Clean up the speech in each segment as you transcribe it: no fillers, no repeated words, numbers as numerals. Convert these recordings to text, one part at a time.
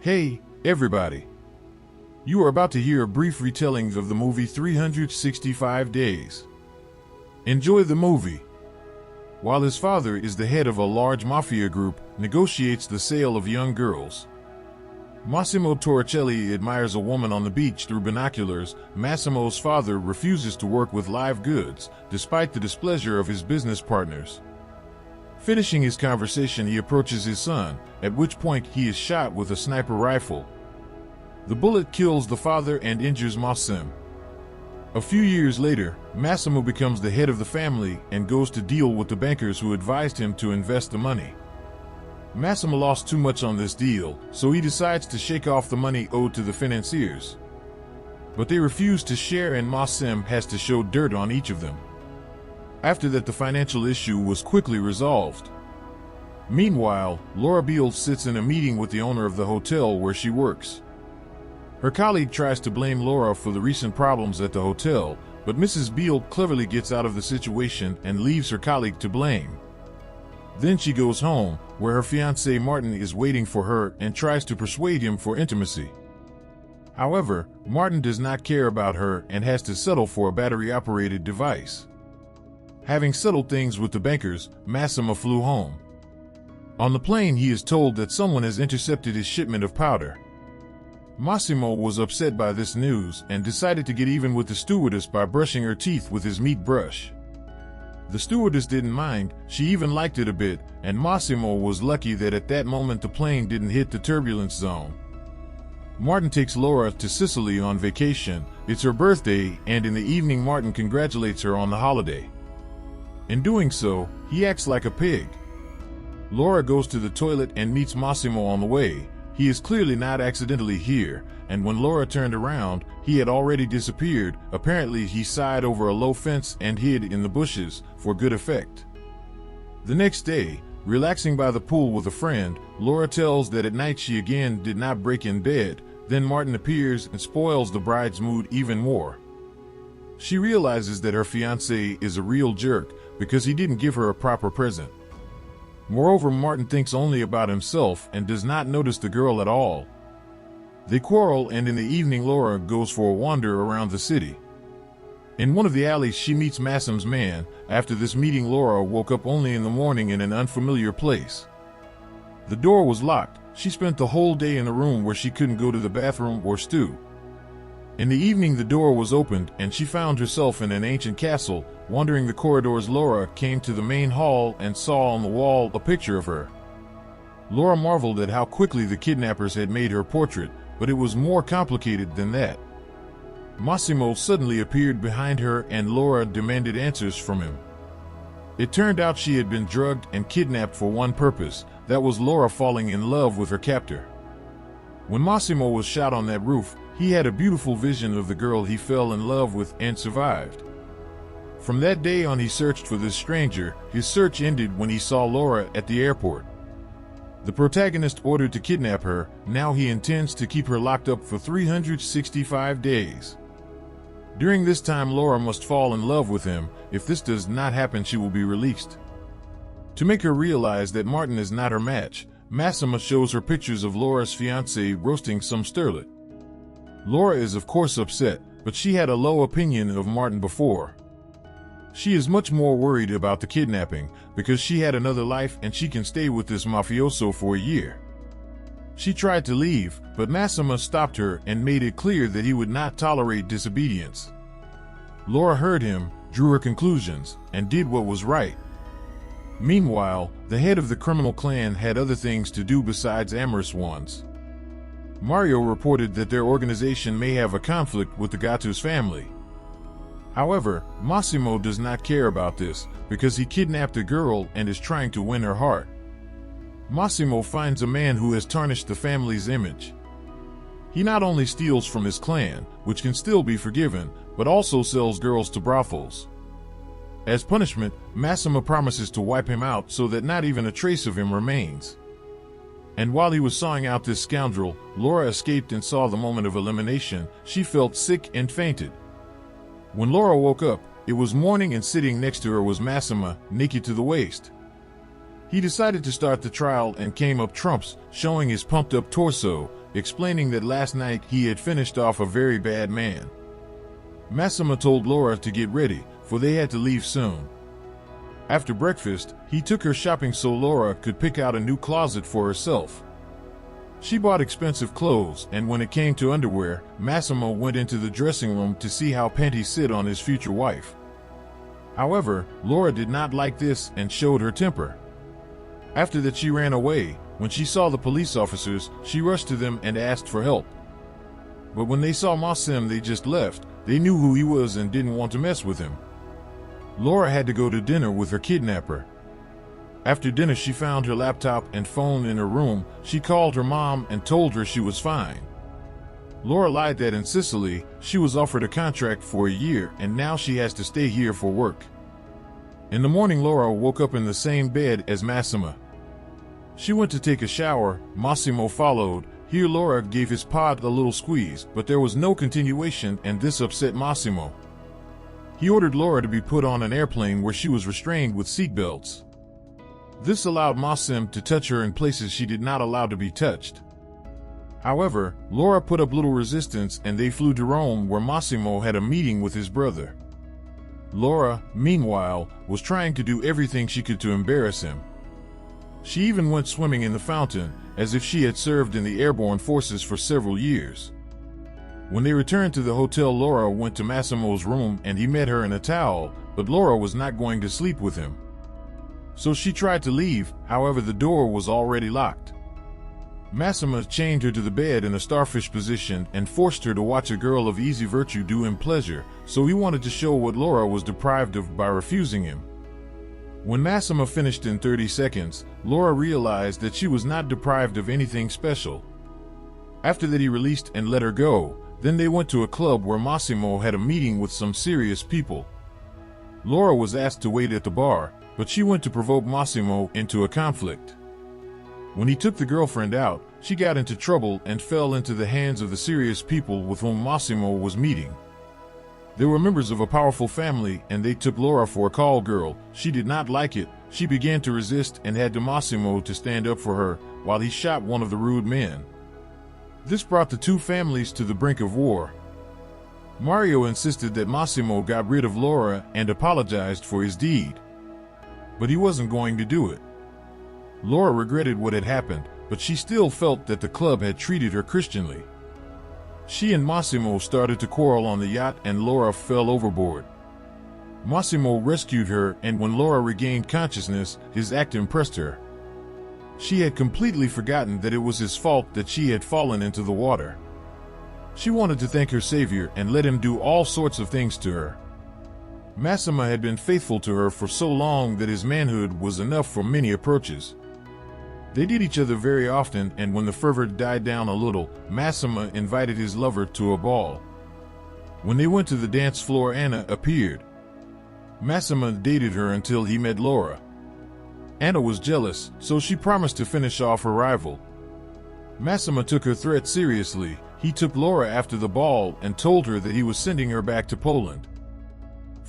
Hey, everybody. You are about to hear a brief retelling of the movie 365 Days. Enjoy the movie. While his father is the head of a large mafia group, negotiates the sale of young girls. Massimo Toricelli admires a woman on the beach through binoculars. Massimo's father refuses to work with live goods, despite the displeasure of his business partners. Finishing his conversation, he approaches his son, at which point he is shot with a sniper rifle. The bullet kills the father and injures Massimo. A few years later, Massimo becomes the head of the family and goes to deal with the bankers who advised him to invest the money. Massimo lost too much on this deal, so he decides to shake off the money owed to the financiers. But they refuse to share, and Massimo has to show dirt on each of them. After that, the financial issue was quickly resolved. Meanwhile, Laura Beale sits in a meeting with the owner of the hotel where she works. Her colleague tries to blame Laura for the recent problems at the hotel, but Mrs. Beale cleverly gets out of the situation and leaves her colleague to blame. Then she goes home, where her fiancé Martin is waiting for her and tries to persuade him for intimacy. However, Martin does not care about her and has to settle for a battery-operated device. Having settled things with the bankers, Massimo flew home. On the plane, he is told that someone has intercepted his shipment of powder. Massimo was upset by this news and decided to get even with the stewardess by brushing her teeth with his meat brush. The stewardess didn't mind, she even liked it a bit, and Massimo was lucky that at that moment the plane didn't hit the turbulence zone. Martin takes Laura to Sicily on vacation. It's her birthday, and in the evening Martin congratulates her on the holiday. In doing so, he acts like a pig. Laura goes to the toilet and meets Massimo on the way. He is clearly not accidentally here, and when Laura turned around, he had already disappeared. Apparently, he sighed over a low fence and hid in the bushes, for good effect. The next day, relaxing by the pool with a friend, Laura tells that at night she again did not break in bed. Then Martin appears and spoils the bride's mood even more. She realizes that her fiancé is a real jerk because he didn't give her a proper present. Moreover, Martin thinks only about himself and does not notice the girl at all. They quarrel, and in the evening Laura goes for a wander around the city. In one of the alleys she meets Massimo's man. After this meeting, Laura woke up only in the morning in an unfamiliar place. The door was locked. She spent the whole day in a room where she couldn't go to the bathroom or stew. In the evening the door was opened and she found herself in an ancient castle. Wandering the corridors, Laura came to the main hall and saw on the wall a picture of her. Laura marveled at how quickly the kidnappers had made her portrait, but it was more complicated than that. Massimo suddenly appeared behind her and Laura demanded answers from him. It turned out she had been drugged and kidnapped for one purpose, that was Laura falling in love with her captor. When Massimo was shot on that roof, he had a beautiful vision of the girl he fell in love with and survived. From that day on, he searched for this stranger. His search ended when he saw Laura at the airport. The protagonist ordered to kidnap her. Now he intends to keep her locked up for 365 days. During this time, Laura must fall in love with him. If this does not happen, she will be released. To make her realize that Martin is not her match, Massimo shows her pictures of Laura's fiancé roasting some sterlet. Laura is of course upset, but she had a low opinion of Martin before. She is much more worried about the kidnapping because she had another life and she can stay with this mafioso for a year. She tried to leave, but Massimo stopped her and made it clear that he would not tolerate disobedience. Laura heard him, drew her conclusions, and did what was right. Meanwhile, the head of the criminal clan had other things to do besides amorous ones. Mario reported that their organization may have a conflict with the Gattu's family. However, Massimo does not care about this because he kidnapped a girl and is trying to win her heart. Massimo finds a man who has tarnished the family's image. He not only steals from his clan, which can still be forgiven, but also sells girls to brothels. As punishment, Massimo promises to wipe him out so that not even a trace of him remains. And while he was sawing out this scoundrel, Laura escaped and saw the moment of elimination. She felt sick and fainted. When Laura woke up, it was morning and sitting next to her was Massimo, naked to the waist. He decided to start the trial and came up trumps, showing his pumped-up torso. explaining that last night he had finished off a very bad man. Massimo told Laura to get ready, for they had to leave soon. After breakfast, he took her shopping so Laura could pick out a new closet for herself. She bought expensive clothes, and when it came to underwear, Massimo went into the dressing room to see how panties sit on his future wife. However, Laura did not like this and showed her temper. After that, she ran away. When she saw the police officers, she rushed to them and asked for help. But when they saw Massimo, they just left. They knew who he was and didn't want to mess with him. Laura had to go to dinner with her kidnapper. After dinner, she found her laptop and phone in her room. She called her mom and told her she was fine. Laura lied that in Sicily, she was offered a contract for a year and now she has to stay here for work. In the morning, Laura woke up in the same bed as Massimo. She went to take a shower. Massimo followed. Here Laura gave his pod a little squeeze, but there was no continuation, and this upset Massimo. He ordered Laura to be put on an airplane where she was restrained with seatbelts. This allowed Massimo to touch her in places she did not allow to be touched. However, Laura put up little resistance and they flew to Rome, where Massimo had a meeting with his brother. Laura, meanwhile, was trying to do everything she could to embarrass him. She even went swimming in the fountain, as if she had served in the airborne forces for several years. When they returned to the hotel, Laura went to Massimo's room and he met her in a towel, but Laura was not going to sleep with him. So she tried to leave, however the door was already locked. Massimo chained her to the bed in a starfish position and forced her to watch a girl of easy virtue do him pleasure, so he wanted to show what Laura was deprived of by refusing him. When Massimo finished in 30 seconds, Laura realized that she was not deprived of anything special. After that, he released and let her go. Then they went to a club where Massimo had a meeting with some serious people. Laura was asked to wait at the bar, but she went to provoke Massimo into a conflict. When he took the girlfriend out, she got into trouble and fell into the hands of the serious people with whom Massimo was meeting. They were members of a powerful family and they took Laura for a call girl. She did not like it. She began to resist and had Massimo to stand up for her while he shot one of the rude men. This brought the two families to the brink of war. Mario insisted that Massimo got rid of Laura and apologized for his deed. But he wasn't going to do it. Laura regretted what had happened, but she still felt that the club had treated her Christianly. She and Massimo started to quarrel on the yacht and Laura fell overboard. Massimo rescued her, and when Laura regained consciousness, his act impressed her. She had completely forgotten that it was his fault that she had fallen into the water. She wanted to thank her savior and let him do all sorts of things to her. Massimo had been faithful to her for so long that his manhood was enough for many approaches. They did each other very often, and when the fervor died down a little, Massimo invited his lover to a ball. When they went to the dance floor, Anna appeared. Massimo dated her until he met Laura. Anna was jealous, so she promised to finish off her rival. Massimo took her threat seriously. He took Laura after the ball and told her that he was sending her back to Poland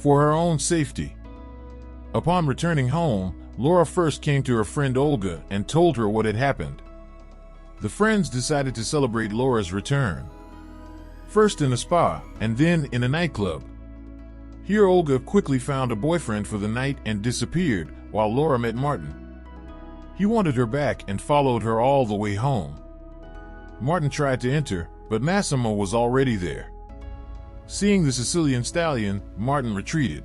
for her own safety. Upon returning home, Laura first came to her friend Olga and told her what had happened. The friends decided to celebrate Laura's return. First in a spa, and then in a nightclub. Here Olga quickly found a boyfriend for the night and disappeared, while Laura met Martin. He wanted her back and followed her all the way home. Martin tried to enter, but Massimo was already there. Seeing the Sicilian stallion, Martin retreated.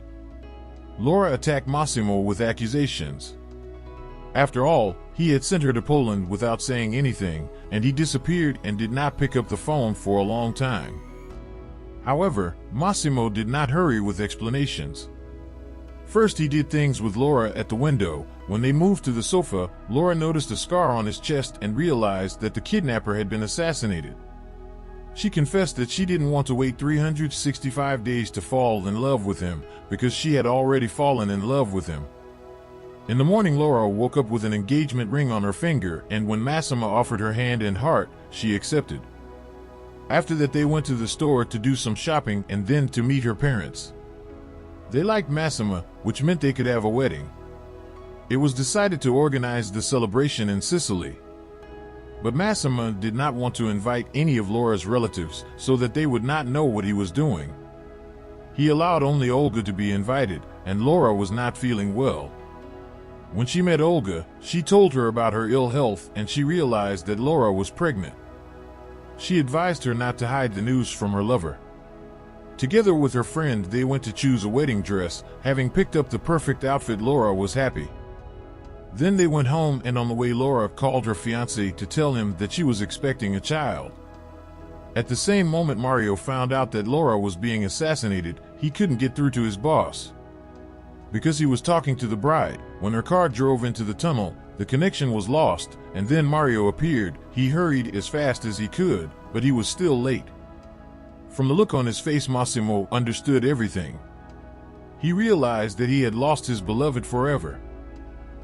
Laura attacked Massimo with accusations. After all, he had sent her to Poland without saying anything, and he disappeared and did not pick up the phone for a long time. However, Massimo did not hurry with explanations. First, he did things with Laura at the window. When they moved to the sofa, Laura noticed a scar on his chest and realized that the kidnapper had been assassinated. She confessed that she didn't want to wait 365 days to fall in love with him, because she had already fallen in love with him. In the morning, Laura woke up with an engagement ring on her finger, and when Massimo offered her hand and heart, she accepted. After that, they went to the store to do some shopping and then to meet her parents. They liked Massimo, which meant they could have a wedding. It was decided to organize the celebration in Sicily. But Massimo did not want to invite any of Laura's relatives so that they would not know what he was doing. He allowed only Olga to be invited, and Laura was not feeling well. When she met Olga, she told her about her ill health and she realized that Laura was pregnant. She advised her not to hide the news from her lover. Together with her friend, they went to choose a wedding dress. Having picked up the perfect outfit, Laura was happy. Then they went home, and on the way Laura called her fiancé to tell him that she was expecting a child. At the same moment Mario found out that Laura was being assassinated. He couldn't get through to his boss because he was talking to the bride. When her car drove into the tunnel, the connection was lost, and then Mario appeared. He hurried as fast as he could, but he was still late. From the look on his face, Massimo understood everything. He realized that he had lost his beloved forever.